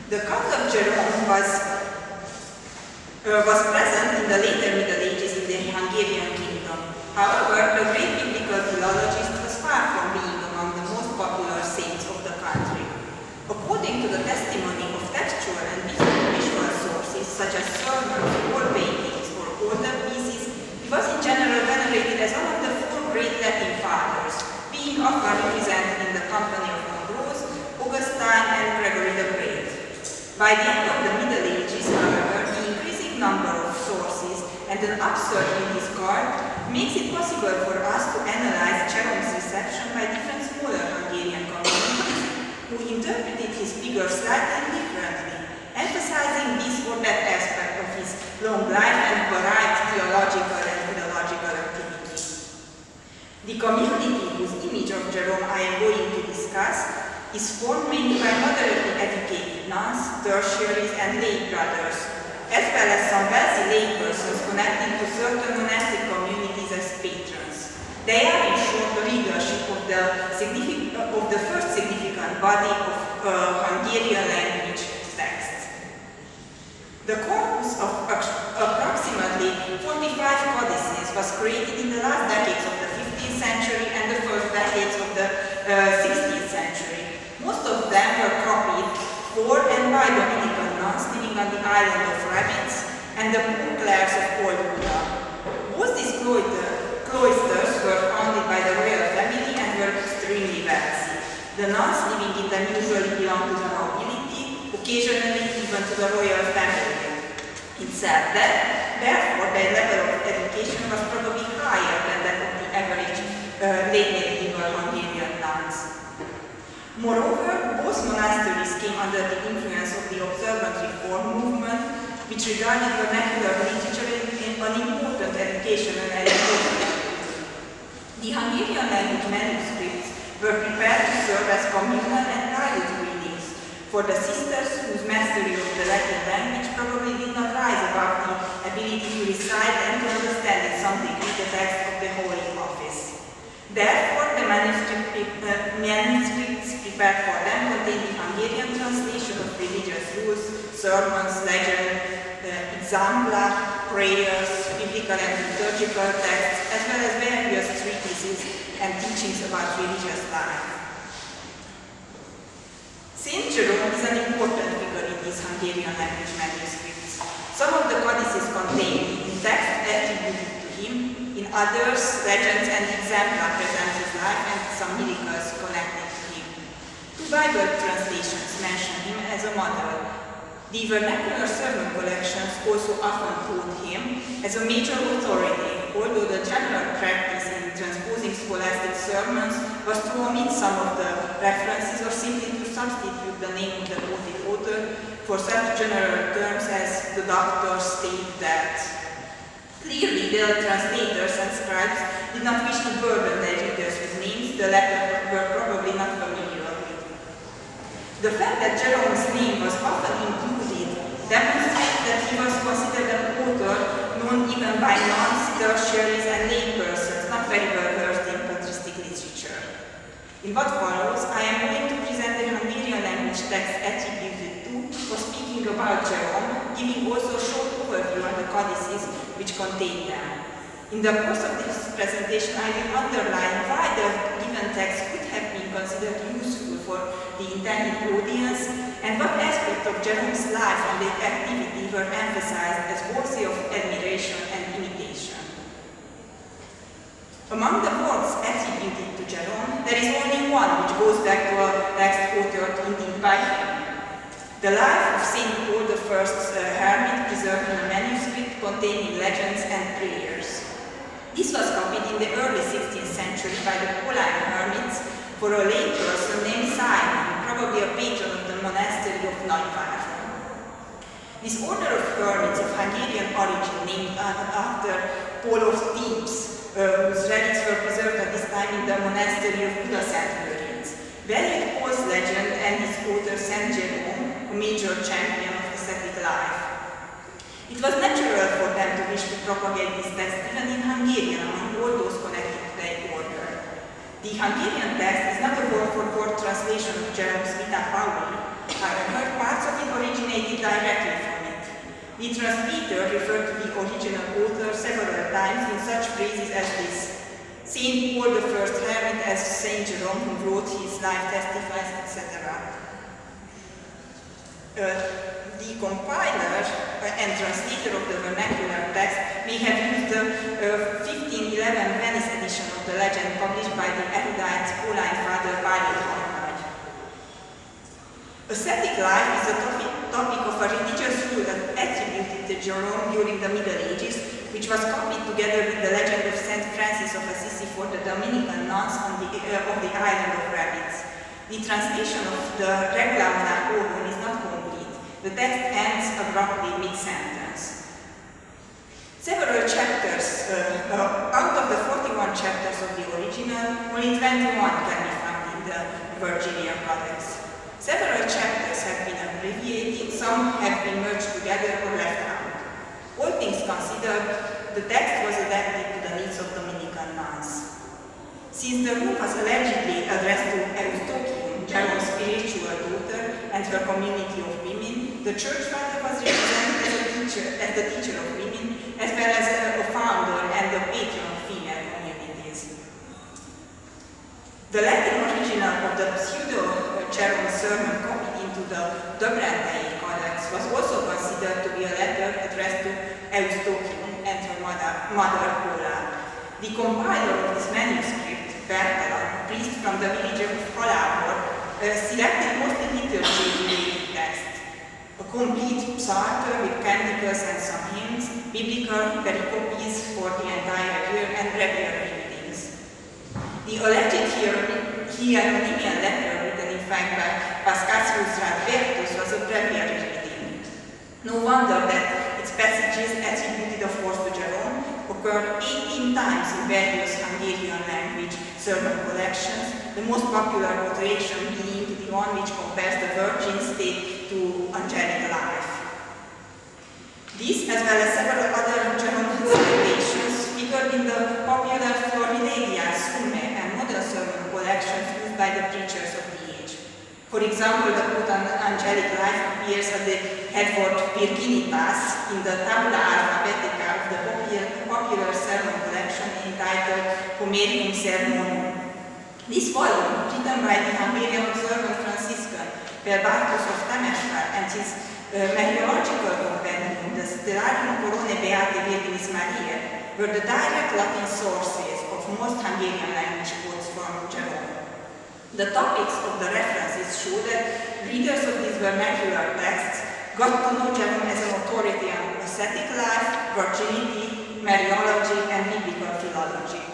The cult of Jerome was present in the later Middle Ages in the Hungarian kingdom. However, the great biblical philologist was far from being among the most popular saints of the country. According to the testimony of textual and visual sources such as sermons, or paintings, or older pieces, he was in general venerated as one of the four great Latin fathers, being often represented in the company of Ambrose, Augustine, and Gregory the Great. By the end of the Middle Ages, however, the increasing number of sources and an upsurge in his cult makes it possible for us to analyze Jerome's reception by different smaller Hungarian communities who interpreted his figure slightly differently, emphasizing this or that aspect of his long life and varied theological and philological activity. The community whose image of Jerome I am going to discuss is formed mainly by moderately educated nuns, tertiaries, and lay brothers, as well as some wealthy lay persons connected to certain monastic communities as patrons. They are in short the leadership of the first significant body of Hungarian language texts. The corpus of approximately 45 codices was created in the last decades of the 15th century and the first decades of the 16th century. Most of them were copied for and by Dominican nuns living on the island of Rabbits and the poor clerics of Old Buda. Both these cloisters were founded by the royal family and were extremely wealthy. The nuns living in them usually belonged to the nobility, occasionally even to the royal family itself. Therefore, their level of education was probably higher than that of the average late medieval Hungarian nuns. Moreover, both monasteries came under the influence of the observant reform movement, which regarded vernacular literature as an important educational element. The Hungarian language manuscripts were prepared to serve as communal and private readings for the sisters whose mastery of the Latin language probably did not rise above the ability to recite and to understand in some degree the text of the Holy Office. Therefore, the manuscripts prepared for them contain the Hungarian translation of religious rules, sermons, legends, exempla, prayers, biblical and liturgical texts, as well as various treatises and teachings about religious life. Saint Jerome is an important figure in these Hungarian language manuscripts. Some of the codices contain text attributed to him, in others, legends and exempla present his life and some miracles connected to him. Two Bible translations mention him as a model. The vernacular sermon collections also often quote him as a major authority, although the general practice in transposing scholastic sermons was to omit some of the references or simply to substitute the name of the quoted author for such general terms as the doctor state that. Clearly, the translators and scribes did not wish to burden their readers with names the latter were probably not familiar with. The fact that Jerome's name was often included demonstrates that he was considered an author known even by nuns, tertiaries, and lay persons not very well versed in patristic literature. In what follows, I am going to present the Hungarian language text attributed to for speaking about Jerome, giving also a short overview on the codices which contain them. In the course of this presentation, I will underline why the given text could have been considered useful for the intended audience and what aspects of Jerome's life and the activity were emphasized as worthy of admiration and imitation. Among the works attributed to Jerome, there is only one which goes back to a text authored indeed by him. The life of St. Paul I hermit preserved in a manuscript containing legends and prayers. This was copied in the early 16th century by the Pauline hermits for a lay person named Simon, probably a patron of the monastery of Nagyváron. This order of hermits of Hungarian origin, named after Paul of Thebes, whose relics were preserved at this time in the monastery of Buda Szent Lőrinc, valued Paul's legend and his author Saint Jerome, a major champion of ascetic life. It was natural for them to wish to propagate this text even in Hungarian among all those connected to their order. The Hungarian text is not a word-for-word translation of Jerome's Vita Pauli, However, parts of it originated directly from it. The translator referred to the original author several times in such phrases as this: Saint Paul I hermit as Saint Jerome, who wrote his life testifies, etc. The compiler and translator of the vernacular text may have used the 1511 Venice edition of the legend published by the erudite Pauline Father Bailey Hartnett. Ascetic life is a topic of a religious rule attributed to Jerome during the Middle Ages, which was copied together with the legend of St. Francis of Assisi for the Dominican nuns of the island of Rabbits. The translation of the Regula Monachorum is not complete. The text ends abruptly mid-sentence. Several chapters, out of the 41 chapters of the original, only 21 can be found in the Virgilian Codex. Several chapters have been abbreviated, some have been merged together or left out. All things considered, the text was adapted to the needs of Dominican nuns. Since the rule was allegedly addressed to Eustochium, Jerome's spiritual daughter, and her community of women, the church father was represented as the teacher of women, as well as a founder and the patron of female communities. The Latin original of the pseudo-Jerome sermon copied into the Dobrantei Codex was also considered to be a letter addressed to Eustochium and her mother Paula. The compiler of this manuscript, Bertalan, a priest from the village of Halabor, selected mostly liturgy-related text. A complete psalter with canticles and some hymns, biblical pericopes for the entire year, and breviary readings. The alleged Hieronymian letter written in fact by Paschasius Radbertus was a breviary reading. No wonder that its passages, attributed of course to Jerome, occurred 18 times in various Hungarian language sermon collections, the most popular quotation being the one which compares the Virgin state to angelic life. These, as well as several other Jerome quotations, figured in the popular Florilegia, Summe, and modern sermon collections used by the preachers of the age. For example, the quote on angelic life appears at the headword Virginitas in the Tabula Alphabetica of the popular sermon collection entitled Homerium Sermonum. This volume, written by the Hungarian observant Franciscan Perbartus of Temesvár and his Mariological compendium, the Stellarium Coronae Beatae Virginis Mariae, were the direct Latin sources of most Hungarian language quotes from Jerome. The topics of the references show that readers of these vernacular texts got to know Jerome as an authority on ascetic life, virginity, Mariology, and biblical philology.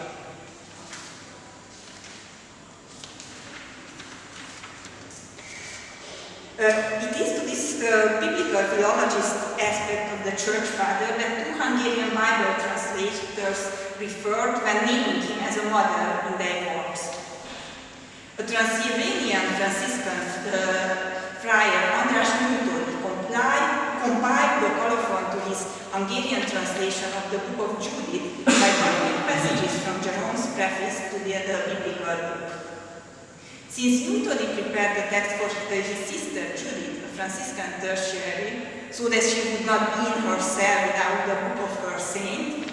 It is to this biblical philologist aspect of the church father that two Hungarian Bible translators referred when naming him as a model in their works. A Transylvanian Franciscan friar, András Newton, compiled the colophon to his Hungarian translation of the Book of Judith by borrowing passages from Jerome's preface to the biblical book. Since Newton prepared the text for his sister Judith, a Franciscan tertiary, so that she would not be in her cell without the book of her saint,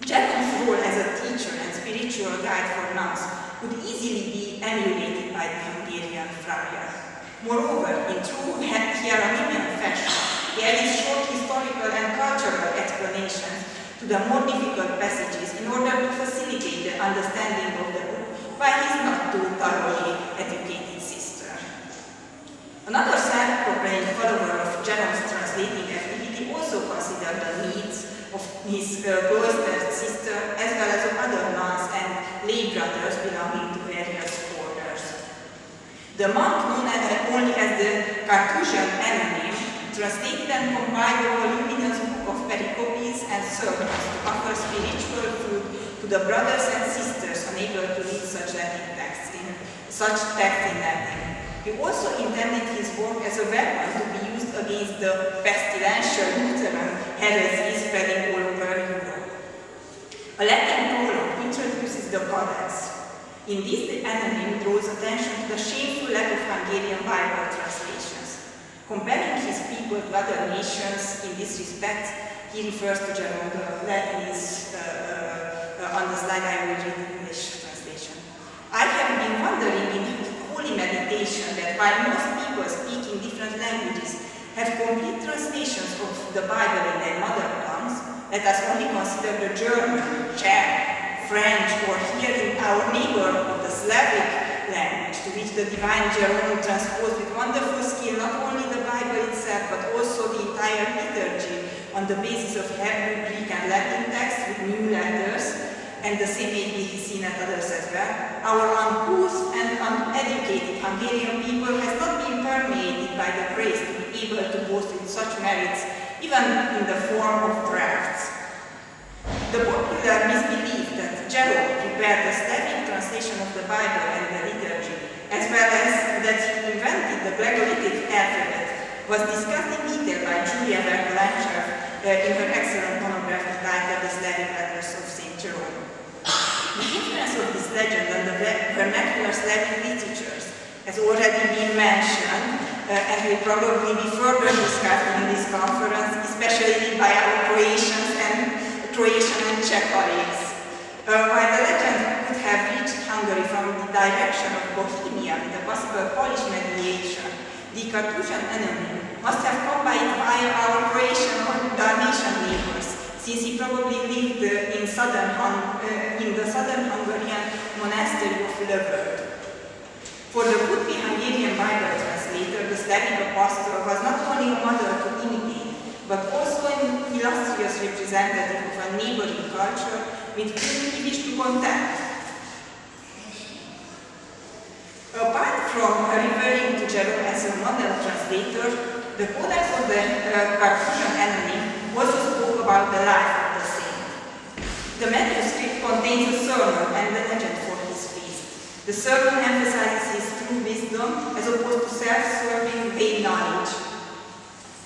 Jerome's role as a teacher and spiritual guide for nuns could easily be emulated by the Hungarian friar. Moreover, in true Hieronymian fashion, he added short historical and cultural explanations to the more difficult passages in order to facilitate the understanding of the book by his not too thoroughly educated sister. Another self-proclaimed follower of Jerome's translating activity also considered the needs of his cloistered sister as well as of other nuns and lay brothers belonging to various orders. The monk known only as the Carthusian Anonym translated and compiled a voluminous book of pericopes and sermons to offer spiritual food to the brothers and sisters unable to read such texts in Latin. He also intended his work as a weapon to be used against the pestilential Lutheran heresy spreading all over Europe. A Latin prologue introduces the Codex. In this, the Anonym draws attention to the shameful lack of Hungarian Bible translation. Comparing his people to other nations in this respect, he refers to Jerome. The Latin is on the slide. I will read the English translation. I have been wondering in holy meditation that while most people speaking different languages have complete translations of the Bible in their mother tongues, let us only consider the German, Czech, French, or here in our neighborhood, the Slavic language, to which the divine Jerome transposed with wonderful skill not only the Bible itself, but also the entire liturgy on the basis of Hebrew, Greek, and Latin texts with new letters, and the same may be seen at others as well. Our uncouth and uneducated Hungarian people has not been permeated by the grace to be able to boast in such merits, even in the form of drafts. The popular misbelief that Jerome prepared the Slavic translation of the Bible and the liturgy, as well as that he invented the Glagolitic alphabet, was discussed in detail by Julia Verkolanchev in her excellent monograph entitled The Slavic Letters of St. Jerome. The influence of this legend on the vernacular Slavic literatures has already been mentioned and will probably be further discussed in this conference, especially by our Croatian and Czech colleagues. While the legend could have reached Hungary from the direction of Bohemia with a possible Polish mediation, the Carthusian enemy must have come by it via our Croatian or Dalmatian neighbors, since he probably lived in the southern Hungarian monastery of Löböld. For the would-be Hungarian Bible translator, the Slavic apostle was not only a model to imitate, but also an illustrious representative of a neighboring culture with whom he wished to contend. Apart from referring to Jerome as a model translator, the Codex of the Carthusian enemy also spoke about the life of the saint. The manuscript contains a sermon and the legend for his feast. The sermon emphasizes his true wisdom as opposed to self-serving vain knowledge.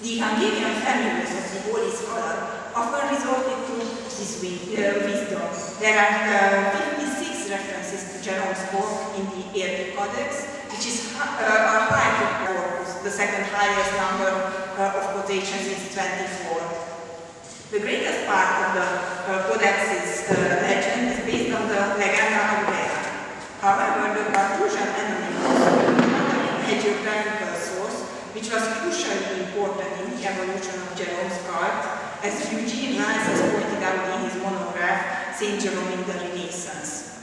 The Hungarian families of the Holy Scholar often resorted to this wisdom. There are 56 references to Jerome's work in the Érdi Codex, which is a high corpus. The second highest number of quotations is 24. The greatest part of the Codex's legend is based on the Legenda Aurea. However, the Carthusian enemy was another hagiographical source, which was crucially important in the evolution of Jerome's cult, as Eugene Rice has pointed out in his monograph, St. Jerome in the Renaissance.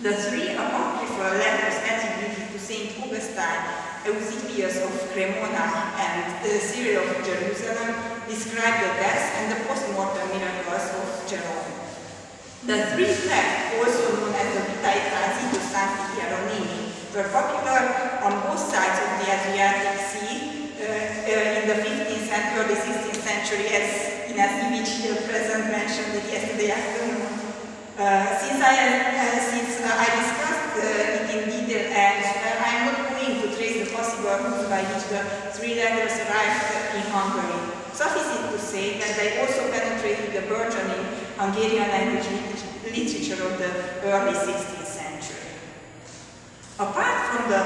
The three apocryphal letters attributed to St. Augustine, Eusebius of Cremona, and Cyril of Jerusalem describe the deaths and the post-mortem miracles of Jerome. The three texts, also known as the Vitae Transitus Sancti Hieronimi, were popular on both sides of the Adriatic Sea in the 15th and early 16th century, as Ines Ivic present mentioned it yesterday afternoon. Since I discussed it in detail, and I am not going to trace the possible routes by which the three letters arrived in Hungary. Suffice it to say that they also penetrated the burgeoning Hungarian language literature of the early 16th century. Apart from the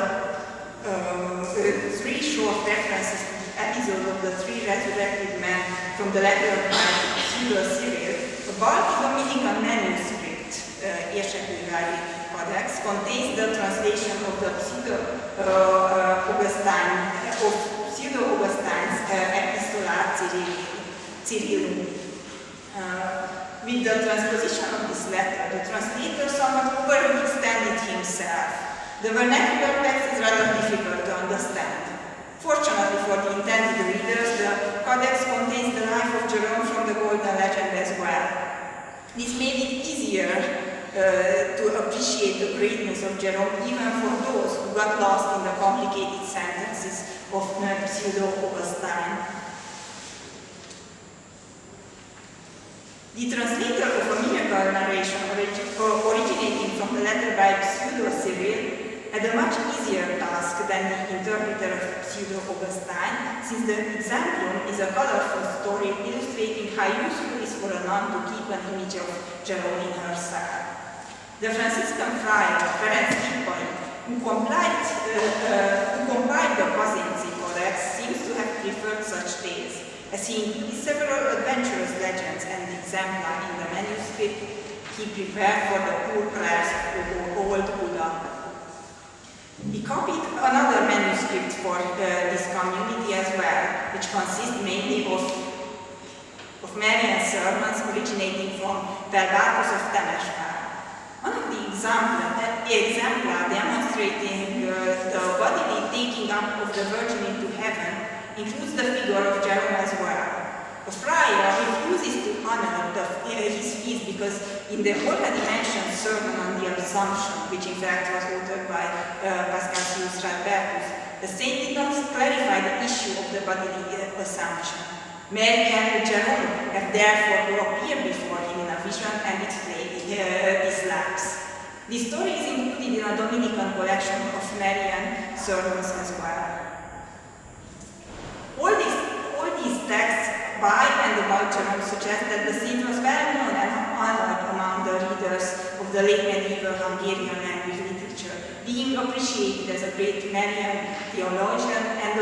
three short references to the episode of the three resurrected men from the letter by Pseudo-Cyril, the Balti-Dominican manuscript, Érsekővári Codex, contains the translation of the Pseudo-Augustine's Epistola Cyrillum. With the transposition of this letter, the translator somewhat overextended himself. The vernacular text is rather difficult to understand. Fortunately for the intended readers, the Codex contains the life of Jerome from the Golden Legend as well. This made it easier to appreciate the greatness of Jerome even for those who got lost in the complicated sentences of Pseudo-Augustine. The translator of a miracle narration originating from the letter by Pseudo-Cyril had a much easier task than the interpreter of Pseudo-Augustine, since the Exemplum is a colorful story illustrating how useful it is for a nun to keep an image of Jerome in her cell. The Franciscan friar Ferenc Tipai, who compiled the Kazinczy Codex, seems to have Seeing several adventurous legends and exempla in the manuscript, he prepared for the poor prayers of old Buddha. He copied another manuscript for this community as well, which consists mainly of Marian sermons originating from Pergátus of Temesvár. One of the exemplar demonstrating the bodily taking up of the Virgin into heaven includes the figure of Jerome as well. A friar refuses to honor his feast because in the already mentioned sermon on the Assumption, which in fact was authored by Paschasius Radbertus, the saint did not clarify the issue of the bodily Assumption. Mary and Jerome have therefore to appear before him in a vision and explain his lapse. This story is included in a Dominican collection of Marian sermons as well. All these texts by and about Jerome suggest that the saint was well known and honored among the readers of the late medieval Hungarian language literature, being appreciated as a great Marian theologian and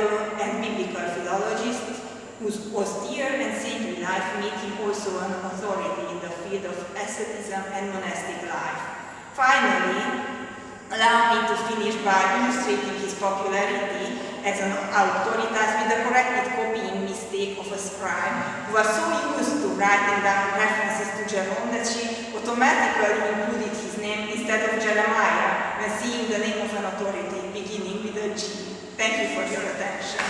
biblical philologist, whose austere and saintly life made him also an authority in the field of asceticism and monastic life. Finally, allow me to finish by illustrating his popularity as an authoritas with the corrected copying mistake of a scribe who was so used to writing down references to Jerome that she automatically included his name instead of Jeremiah when seeing the name of an authority beginning with a G. Thank you for your attention.